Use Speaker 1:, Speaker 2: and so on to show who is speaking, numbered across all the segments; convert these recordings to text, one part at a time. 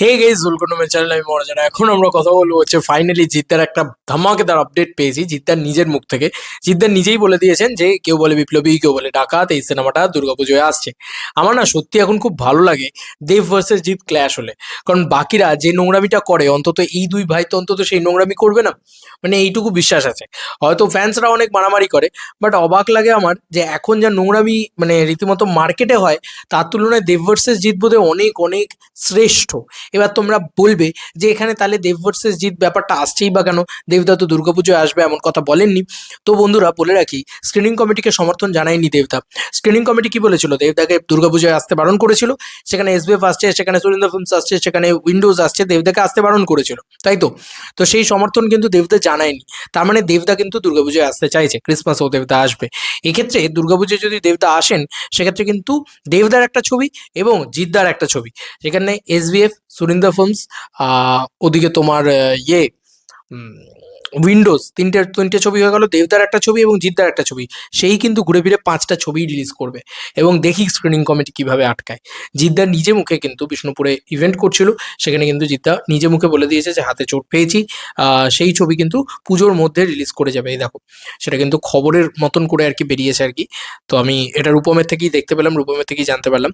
Speaker 1: Hey guys, welcome to my channel. আমি মহারাজান। এখন আমরা কথা বলবো হচ্ছে ফাইনালি জিদ্দার একটা ধামাকেদার আপডেট পেয়েছি জিদ্দার নিজের মুখ থেকে। জিদ্দার নিজেই বলে দিয়েছেন যে কেউ বলে বিপ্লবী, কেউ বলে ডাকাত, এই সিনেমাটা দুর্গাপুজোয় আসছে। আমার না সত্যি এখন খুব ভালো লাগে দেব ভার্সেস জিৎ ক্ল্যাশ হলে। কারণ বাকিরা যে নোংরামিটা করে, অন্তত এই দুই ভাই তো অন্তত সেই নোংরামি করবে না, মানে এইটুকু বিশ্বাস আছে। হয়তো ফ্যান্সরা অনেক মারামারি করে, বাট অবাক লাগে আমার যে এখন যা নোংরামি মানে রীতিমতো মার্কেটে হয়, তার তুলনায় দেব ভার্সেস জিৎ বোধহয় অনেক অনেক শ্রেষ্ঠ। এবার তোমরা বলবে যে এখানে তাহলে দেব ভার্সেস জিৎ ব্যাপারটা আসছেই বা কেন? দেবদা তো দুর্গাপুজোয় আসবে এমন কথা বলেননি। তো বন্ধুরা বলে রাখি, স্ক্রিনিং কমিটিকে সমর্থন জানায়নি দেবদা। স্ক্রিনিং কমিটি কি বলেছিল? দেবদাকে দুর্গাপুজোয় আসতে বারণ করেছিল। সেখানে এসবিএফ আসছে, সেখানে সুরিন্দর ফিল্মস আসছে, সেখানে উইন্ডোজ আসছে, দেবদাকে আসতে বারণ করেছিল, তাই তো? তো সেই সমর্থন কিন্তু দেবদা জানায়নি। তার মানে দেবদা কিন্তু দুর্গাপুজোয় আসতে চাইছে, ক্রিসমাসেও দেবদা আসবে। এক্ষেত্রে দুর্গাপুজোয় যদি দেবদা আসেন, সেক্ষেত্রে কিন্তু দেবদার একটা ছবি এবং জিদ্দার একটা ছবি, যেখানে এসবিএফ, সুরিন্দর ফিল্মস, ওদিকে তোমার উইন্ডোজ, তিনটে তিনটে ছবি হয়ে গেল। দেবদার একটা ছবি এবং জিদ্দার একটা ছবি, সেই কিন্তু ঘুরে ফিরে 5টা ছবি রিলিজ করবে। এবং দেখি স্ক্রিনিং কমিটি কিভাবে আটকায়। জিদ্দার নিজে মুখে কিন্তু বিষ্ণুপুরে ইভেন্ট করছিল, সেখানে কিন্তু জিদ্দা নিজে মুখে বলে দিয়েছে যে হাতে চোট পেয়েছি। সেই ছবি কিন্তু পুজোর মধ্যে রিলিজ করে যাবে। এই দেখো, সেটা কিন্তু খবরের মতন করে আর কি বেরিয়েছে আর কি। তো আমি এটা রূপমের থেকেই দেখতে পেলাম, রূপমের থেকেই জানতে পারলাম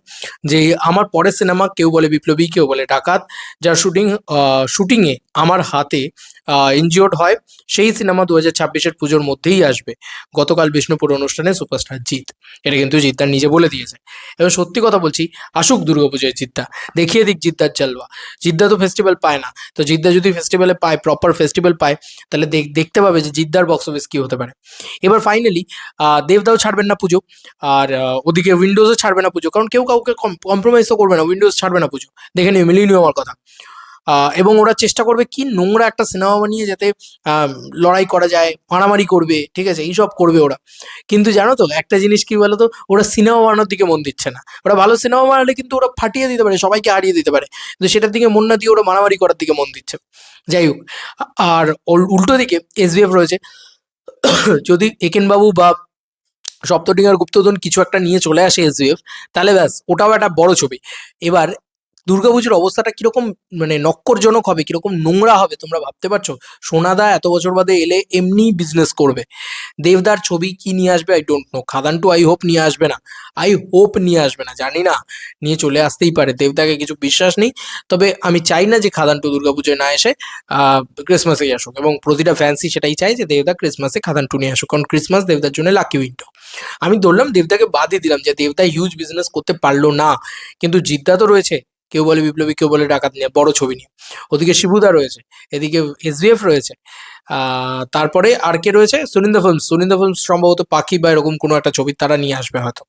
Speaker 1: যে আমার পরের সিনেমা কেউ বলে বিপ্লবী, কেউ বলে ডাকাত, যার শুটিংয়ে আমার হাতে ইনজিওর্ড হয়, সেই সিনেমা 2026-এর পুজোর মধ্যেই আসবে। গতকাল বিষ্ণুপুর অনুষ্ঠানে সুপারস্টার জিৎ, এটা কিন্তু জিদ্দার নিজে বলে দিয়েছে। এবার সত্যি কথা বলছি, আসুক দুর্গাপুজোয় জিদ্দা, দেখিয়ে দিক জিদ্দার জালওয়া। জিদ্দা তো ফেস্টিভ্যাল পায় না, তো জিদ্দা যদি ফেস্টিভ্যালে পায়, প্রপার ফেস্টিভ্যাল পায়, তাহলে দেখতে পাবে যে জিদ্দার বক্স অফিস কী হতে পারে। এবার ফাইনালি দেবদাও ছাড়বেন না পুজো, আর ওদিকে উইন্ডোজও ছাড়বে না পুজো, কারণ কেউ কাউকে কম্প্রোমাইজ তো করবে না। উইন্ডোজ ছাড়বে না পুজো, দেখে নিও, মিলিয়ে নিও আমার কথা। এবং ওরা চেষ্টা করবে কি নোংরা একটা সিনেমা বানিয়ে যাতে আহ, লড়াই করা যায়, মারামারি করবে, ঠিক আছে, এইসব করবে ওরা। কিন্তু জানো তো একটা জিনিস কি বলো তো, ওরা সিনেমা বানানোর দিকে মন দিচ্ছে না। ওরা ভালো সিনেমা বানালে কিন্তু ওরা ফাটিয়ে দিতে পারে, সবাইকে হারিয়ে দিতে পারে, কিন্তু সেটার দিকে মন না দিয়ে ওরা মারামারি করার দিকে মন দিচ্ছে। যাই হোক, আর উল্টো দিকে এসবিএফ রয়েছে। যদি একেন বাবু বা সপ্তডিঙার গুপ্তধন কিছু একটা নিয়ে চলে আসে এসবিএফ, তাহলে ব্যাস ওটাও একটা বড় ছবি। এবার দুর্গাপুজোর অবস্থাটা কিরকম, মানে নক্করজনক হবে, কিরকম নোংরা হবে তোমরা ভাবতে পারছো? সোনাদা এত বছর বাদে এলে এমনি বিজনেস করবে। দেবদার ছবি কি নিয়ে আসবে I don't know. Khadaan two I hope নিয়ে আসবে না, আই হোপ নিয়ে আসবে না, জানি না, নিয়ে চলে আসতেই পারে। দেবদাকে কিছু বিশ্বাস নেই, তবে আমি চাই না যে খাদান টু দুর্গাপুজোয় না এসে ক্রিসমাসেই আসুক। এবং প্রতিটা ফ্যান্সি সেটাই চাই যে দেবদা ক্রিসমাসে খাদান টু নিয়ে আসুক, কারণ ক্রিসমাস দেবদার জন্য লাকি উইন্ডো। আমি ধরলাম দেবদাকে বাদই দিলাম যে দেবদা হিউজ বিজনেস করতে পারলো না, কিন্তু জিদ্দা তো রয়েছে, কেউ বলে বিপ্লবী, কেউ বলে ডাকাত নিয়ে বড় ছবি নিয়ে। ওদিকে শিবুদা রয়েছে, এদিকে এসবিএফ রয়েছে, তারপরে আর কে রয়েছে? সুরিন্দর ফিল্মস। সুরিন্দর ফিল্মস সম্ভবত পাখি বা এরকম কোনো একটা ছবি তারা নিয়ে আসবে হয়তো,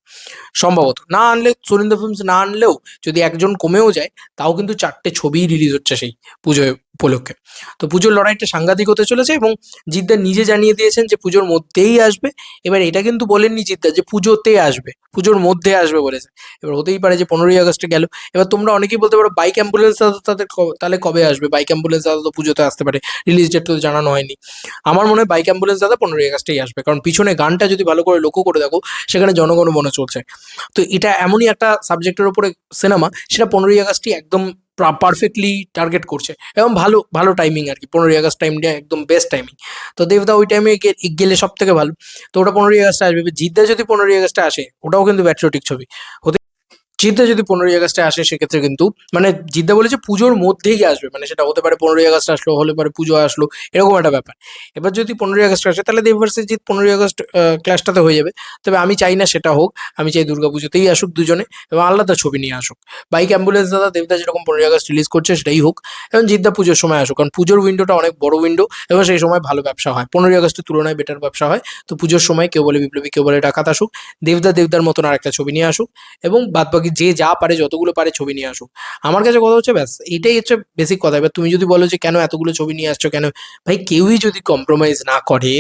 Speaker 1: সম্ভবত। না আনলে, সুরিন্দর ফিল্মস না আনলেও যদি একজন কমেও যায়, তাও কিন্তু 4টে ছবিই রিলিজ হচ্ছে সেই পুজোয় উপলক্ষে। তো পুজোর লড়াইটা সাংঘাতিক হতে চলেছে, এবং জিদ্দা নিজে জানিয়ে দিয়েছেন যে পুজোর মধ্যেই আসবে। এবার এটা কিন্তু বলেননি জিদ্দা যে পুজোতে আসবে, পুজোর মধ্যে আসবে বলেছে। এবার হতেই পারে যে 15ই আগস্টে গেল। এবার তোমরা অনেকেই বলতে পারো বাইক অ্যাম্বুলেন্স দাদা তাদের তাহলে কবে আসবে? বাইক অ্যাম্বুলেন্স দাদা তো পুজোতে আসতে পারে, রিলিজ ডেট তো জানানো হয়নি। আমার মনে হয় বাইক অ্যাম্বুলেন্স দাদা 15ই আগস্টেই আসবে, কারণ পিছনে গানটা যদি ভালো করে লক্ষ্য করে দেখো, সেখানে জনগণ মনে চলছে। তো এটা এমনই একটা সাবজেক্টের উপরে সিনেমা, সেটা 15ই আগস্টই একদম পারফেক্টলি টার্গেট করছে, এবং ভালো ভালো টাইমিং আর কি। 15ই আগস্ট টাইমটা একদম বেস্ট টাইমিং। তো দেবদা ওই টাইমে গেলে সব থেকে ভালো। তো ওটা 15ই আগস্টে আসবে। এবার জিদ্দা যদি 15ই আগস্টে আসে, ওটাও কিন্তু প্যাট্রিয়টিক ছবি। জিদ্দা যদি 15ই আগস্টে আসে, সেক্ষেত্রে কিন্তু মানে জিদ্দা বলেছে পুজোর মধ্যেই আসবে, মানে সেটা হতে পারে 15ই আগস্ট আসলো, হলে পারে পুজো আসলো, এরকম একটা ব্যাপার। এবার যদি 15ই আগস্ট আসে, তাহলে দেব ভার্সেস জিৎ 15ই আগস্ট ক্লাসটাতে হয়ে যাবে। তবে আমি চাই না সেটা হোক, আমি চাই দুর্গাপুজোতেই আসুক দুজনে, এবং আলাদা ছবি নিয়ে আসুক। বাইক অ্যাম্বুলেন্স দাদা দেবদা যেরকম 15ই আগস্ট রিলিজ করছে সেটাই হোক, এবং জিদ্দা পুজোর সময় আসুক, কারণ পুজোর উইন্ডোটা অনেক বড় উইন্ডো, এবং সেই সময় ভালো ব্যবসা হয়, 15ই আগস্টের তুলনায় বেটার ব্যবসা হয়। তো পুজোর সময় কেউ বলে বিপ্লবী, কেউ বলে ডাকাত আসুক, দেবদা দেবদার মতন আর একটা ছবি নিয়ে আসুক, এবং বাদবাকি যে যা পারে যতগুলো পারে ছবি নিয়ে আসুক। আমার কাছে কথা হচ্ছে ব্যাস এইটাই হচ্ছে বেসিক কথা। এবার তুমি যদি বলো যে কেন এতগুলো ছবি নিয়ে আসছো কেন, ভাই কেউই যদি কম্প্রোমাইজ না করে,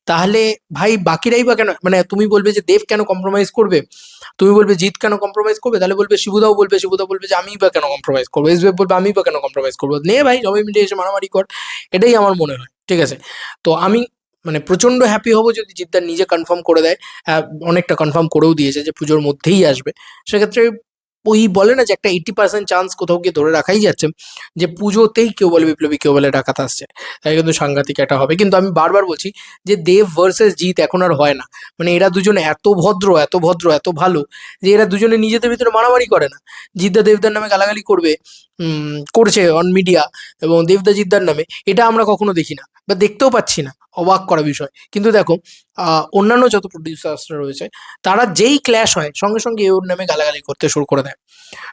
Speaker 1: তাহলে ভাই বাকিরাই বা কেন? মানে তুমি বলবে যে দেব কেন কম্প্রোমাইজ করবে, তুমি বলবে জিৎ কেন কম্প্রোমাইজ করবে, তাহলে বলবে শিবুদাও বলবে, শিবুদা বলবে যে আমি বা কেন কম্প্রোমাইজ করবো, এসবিএফ বলবে আমি বা কেন কম্প্রোমাইজ করবো। নে ভাই সবাই মিলে এসে মারামারি কর, এটাই আমার মনে হয়, ঠিক আছে? তো আমি মানে প্রচন্ড হ্যাপি হব যদি জিদ্দার নিজে কনফার্ম করে দেয়। অনেকটা কনফার্ম করেও দিয়েছে যে পুজোর মধ্যেই আসবে। সেক্ষেত্রে ওই বলে না যে একটা 80% চান্স কোথাও গিয়ে ধরে রাখাই যাচ্ছে যে পুজোতেই কেউ বলে বিপ্লবী, কেউ বলে ডাকাত আসছে। তাই কিন্তু সাংঘাতিক একটা হবে। কিন্তু আমি বারবার বলছি যে দেব ভার্সেস জিৎ এখন আর হয় না। মানে এরা দুজন এত ভদ্র, এত ভদ্র, এত ভালো যে এরা দুজনে নিজেদের ভিতরে মারামারি করে না। জিদ্দা দেবদার নামে গালাগালি করবে, করছে অন মিডিয়া, এবং দেবদা জিদ্দার নামে, এটা আমরা কখনো দেখি না বা দেখতেও পাচ্ছি না। অবাক করা বিষয়। কিন্তু দেখো অন্যান্য যত প্রডিউসার্সরা রয়েছে তারা যেই ক্ল্যাশ হয় সঙ্গে সঙ্গে ওর নামে গালাগালি করতে শুরু করে দেয়।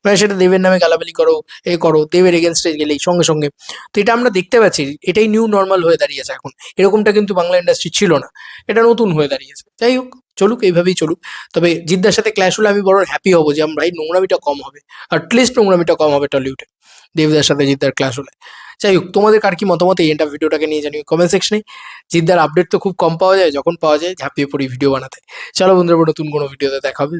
Speaker 1: মানে সেটা দেবের নামে গালাগালি করো, এ করো, দেবের এগেনস্টে গেলেই সঙ্গে সঙ্গে। তো এটা আমরা দেখতে পাচ্ছি, এটাই নিউ নর্মাল হয়ে দাঁড়িয়েছে এখন। এরকমটা কিন্তু বাংলা ইন্ডাস্ট্রি ছিল না, এটা নতুন হয়ে দাঁড়িয়েছে। যাই হোক, চলুক, এইভাবেই চলুক। তবে জিদ্দার সাথে ক্ল্যাশ হলে আমি বড় হ্যাপি হবো যে ভাই নোংরামিটা কম হবে, অ্যাটলিস্ট নোংরামিটা কম হবে টলিউডে দেবদার সাথে জিদ্দার ক্ল্যাশ হলে। যাই হোক, তোমাদের কার কি মতামত এই এন্টার ভিডিওটাকে নিয়ে জানিও কমেন্ট সেকশনে। জিদ্দার আপডেট তো খুব কম পাওয়া যায়, যখন পাওয়া যায় ঝাঁপিয়ে পড়ি ভিডিও বানাতে। চলো বন্ধুরা, নতুন কোনো ভিডিওতে দেখা হবে।